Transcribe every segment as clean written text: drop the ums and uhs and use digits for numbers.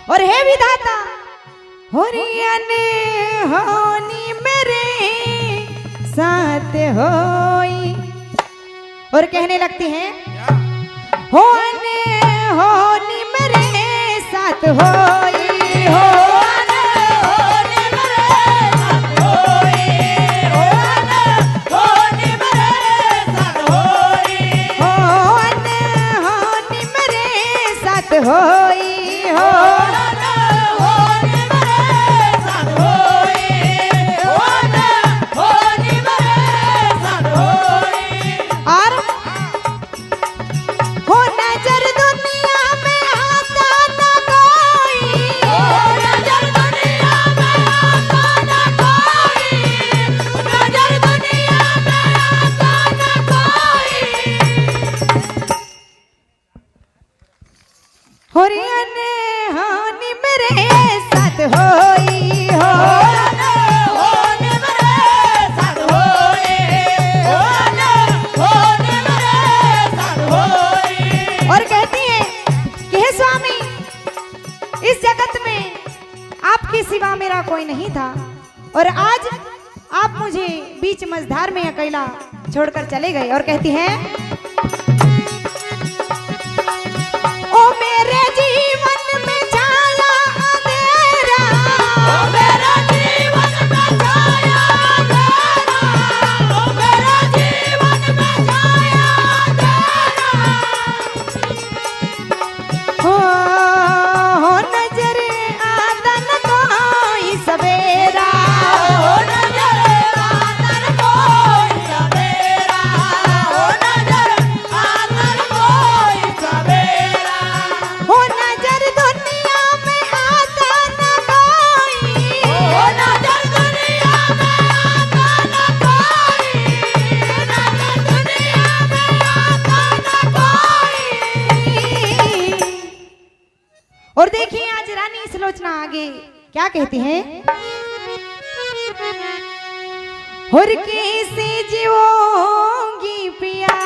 और हे विधाता होरियने होनी मेरे साथ होई, और कहने लगती हैं होने होनी मेरे साथ होई, होने होनी मेरे साथ होई, होने होनी मेरे साथ होई, होने होनी मेरे साथ होई, सिवा मेरा कोई नहीं था, और आज आप मुझे बीच मझधार में अकेला छोड़कर चले गए। और कहती हैं ओ मेरे जीवन में छाया अंधेरा, ओ मेरे जीवन में छाया अंधेरा, ओ मेरे जीवन में छाया अंधेरा, हो नजर आता न कोई सवेरा, हो नजर आता न कोई सवेरा, हो नजर आता न कोई सवेरा, हो नजर दुनिया में आता न कोई, हो नजर दुनिया में आता न कोई, नजर दुनिया में आता न कोई। और देखिए आज रानी सुलोचना आगे क्या कहती हैं, और कैसे जीवोगी पिया,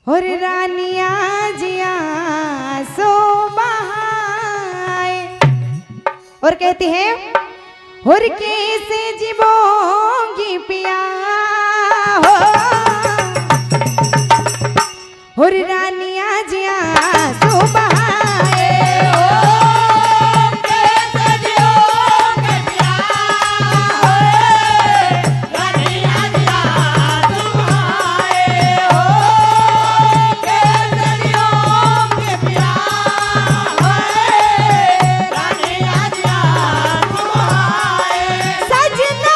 और रानिया जिया सो बहाए, और कहती है और कैसे जीवोगी पिया, और रानिया जिया सो बहाए, कैसे जियोगे पिया, रानिया जिया सो बहाए, कैसे जियोगे पिया, रानिया जिया सो बहाए, सजना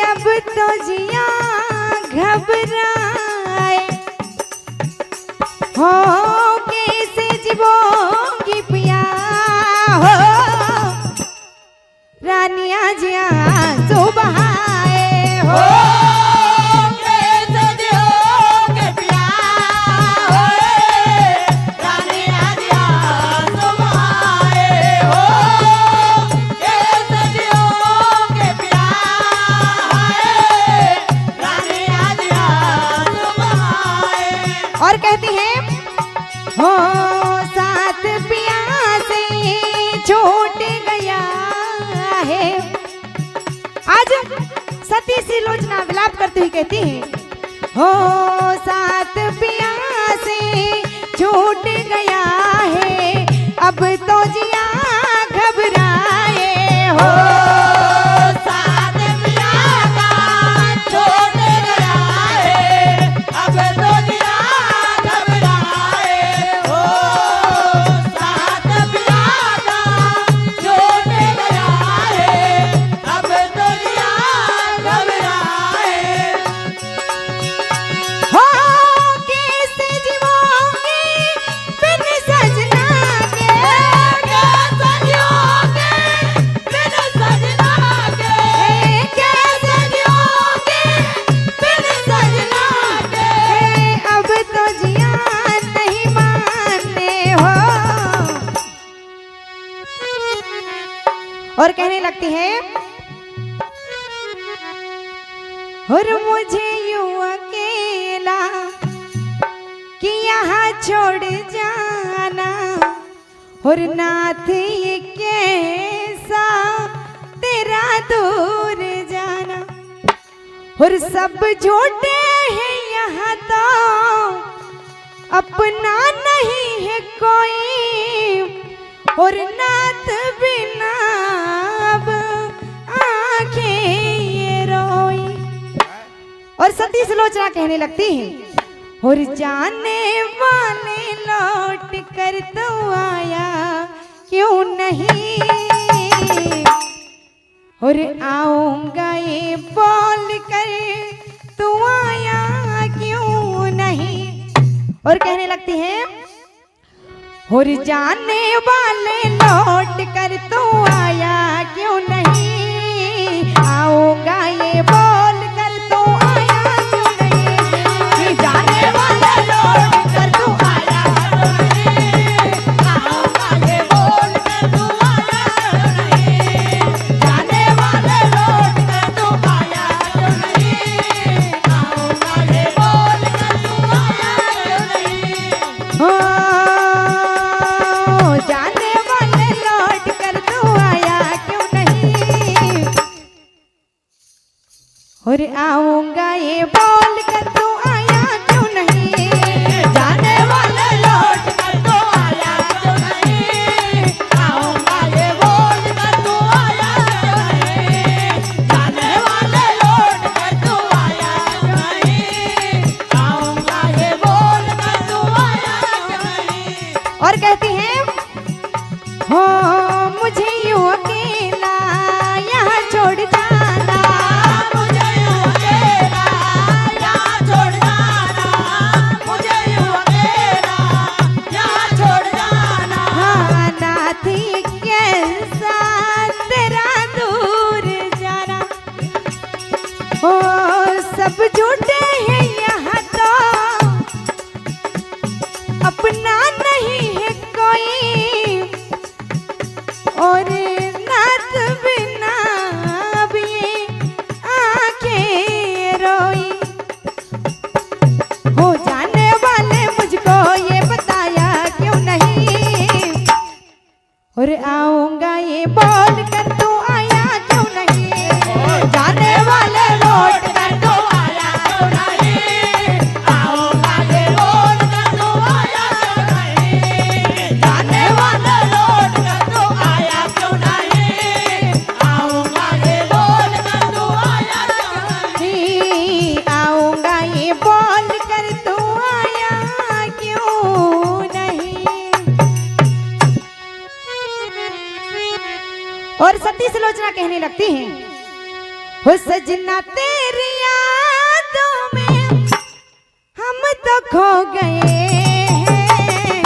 अब तो जिया घबराए, हो कैसे जीवोगी पिया, हो रानिया जिया सो बहाए, हो कैसे जियोगे पिया, रानिया जिया सो बहाए, हो कैसे जियोगे पिया, और कहती है हो साथ पिया से छूट गया है। आज सती सी लोचना विलाप करती हुई कहती है हो साथ पिया हो साथ पिया का छोड़ गया है, अब दुनिया घबराए हो। साथ पिया का छोड़ गया है, अब दुनिया घबराए। हो कैसे जीवोगे बिन सजना के, कैसे जियोगे बिन सजना के, कैसे जियोगे बिन सजना के। अब तो जिया नहीं मानते हो। और कहने लगती है और मुझे यूं अकेला कि यहाँ छोड़ जाना, और नाथ ये कैसा तेरा दूर जाना, और सब झूठे हैं यहाँ तो अपना नहीं है कोई, और नाथ बिना अब आंखें ये रोई। और सती सुलोचना कहने लगती है और जाने वाले लौट कर तो आया क्यों नहीं, और आऊंगा ये बोल कर तू आया क्यों नहीं। और कहने लगती है और जाने वाले लौट कर तू आया क्यों नहीं, आऊंगा ये बोल कर तू आया क्यों नहीं, जाने वाले लौट कर तू आया क्यों नहीं, आऊंगा ये बोल कर तू आया क्यों नहीं, जाने वाले लौट कर तू आया क्यों नहीं, आऊंगा ये बोल कर तू आया क्यों नहीं। हो जाने वाले लौट कर तू आया क्यों नहीं, और आऊंगा ये बोल कर तू आया क्यों नहीं, जाने वाले लौट कर तू आया क्यों नहीं, आऊंगा ये बोल कर तू आया क्यों नहीं, जाने वाले लौट कर तू आया क्यों नहीं, आऊंगा ये बोल कर तू आया क्यों नहीं। और कहती है हो मुझे यूं अकेला यहाँ छोड़ जाना, मुझे यूं अकेला यहाँ छोड़ जाना, मुझे यूं अकेला यहाँ छोड़ जाना। हाँ नाथी कैसा तेरा दूर जाना, ओ सब झूठे हैं यहाँ तो अपना नहीं है कोई, और नाथ बिना अब ये आंखें रोई। हो जाने वाले मुझको ये बताया क्यों नहीं, और आऊंगा ये बोल कर तू आया क्यों नहीं, जाने वाले लौट कर तू आया क्यों नहीं, आऊंगा ये बोल कर तू आया क्यों नहीं, जाने वाले लौट कर तू आया क्यों नहीं, आऊंगा ये बोल कर तू आया क्यों नहीं। आऊंगा ये बोल कर तू आया क्यों नहीं। और सती सुलोचना कहने लगती हैं हो सजना तेरी यादों में हम तो खो गए हैं,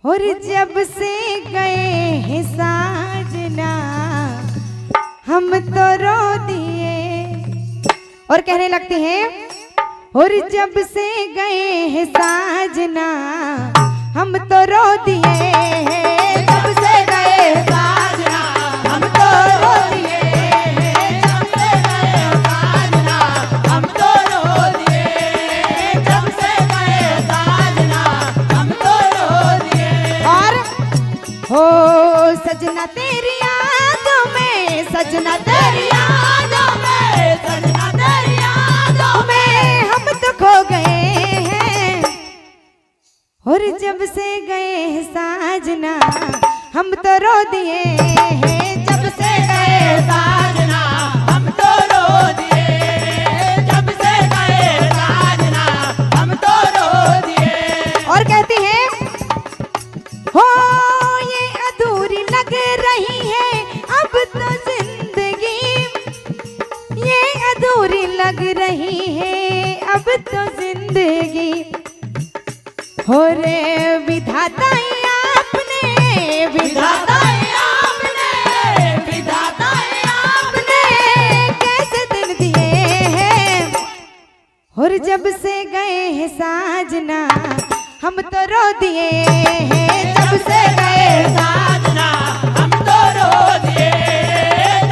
और जब से गए हैं साजना हम तो रो दिए। और कहने लगती हैं और जब से गए हैं साजना हम तो रो दिए हैं, जब से गए साजना हम तो रो दिए हैं, जब से गए साजना हम तो रो दिए, जब से गए साजना हम तो रो दिए। और हो सजना तेरी यादों में, सजना तेरी यादों में, सजना तेरी यादों में हम तो खो गए हैं, और जब से गए हैं साजना हम तो रो दिए हैं, जब जब से गए साजना हम तो रो दिए, जब से गए साजना हम तो रो दिए। और कहती है हो ये अधूरी लग रही है अब तो जिंदगी, ये अधूरी लग रही है अब तो जिंदगी। हो रे विधाता आपने, विधाता आपने, विधाता आपने कैसे दिन दिए हैं। और जब से गए हैं साजना हम तो रो दिए हैं, जब से गए साजना हम तो रो दिए,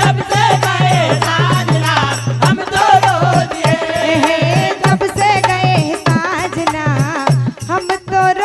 जब से गए साजना हम तो रो दिए। हैं, जब से गए साजना हम तो रो